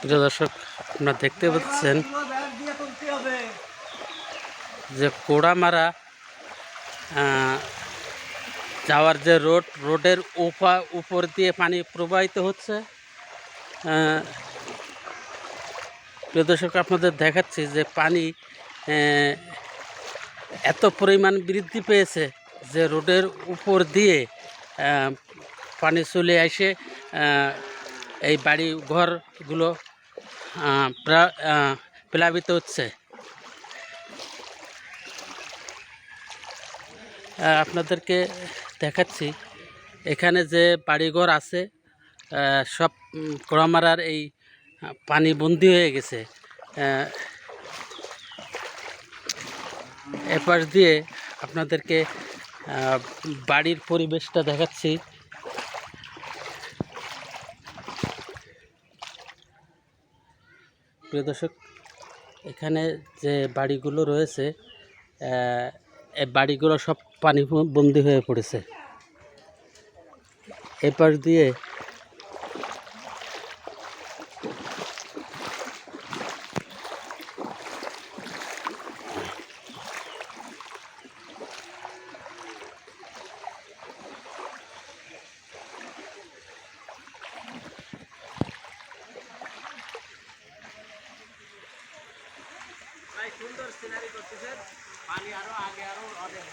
প্রিয় দর্শক, আপনারা দেখতে পাচ্ছেন যে কোড়ামারা যাওয়ার যে রোডের উপর দিয়ে পানি প্রবাহিত হচ্ছে। প্রিয় দর্শক, আপনাদের দেখাচ্ছি যে পানি এত পরিমাণ বৃদ্ধি পেয়েছে যে রোডের উপর দিয়ে পানি চলে আসে এই বাড়ি ঘরগুলো প্লাবিত হচ্ছে। আপনাদেরকে দেখাচ্ছি এখানে যে বাড়িঘর আছে সব কোড়ামারার এই পানি বন্দি হয়ে গেছে। এপাশ দিয়ে আপনাদেরকে বাড়ির পরিবেশটা দেখাচ্ছি। প্রিয় দর্শক, এখানে যে বাড়িগুলো রয়েছে এই বাড়িগুলো সব পানি বন্দি হয়ে পড়েছে। এপাশ দিয়ে সুন্দর সিনারি করতেছেন, পানি আরো আগে আরো অনেক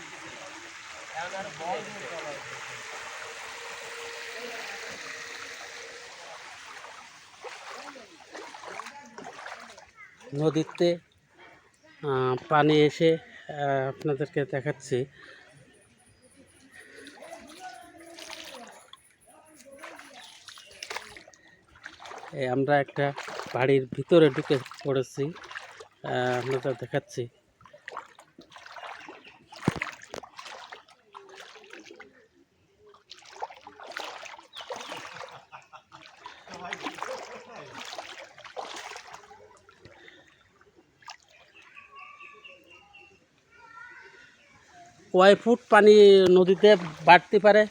নদীতে পানি এসে আপনাদেরকে দেখাচ্ছি। আমরা একটা বাড়ির ভিতরে ঢুকে পড়েছি, আপনাদের দেখাচ্ছি। কয় ফুট পানি নদীতে বাড়তে পারে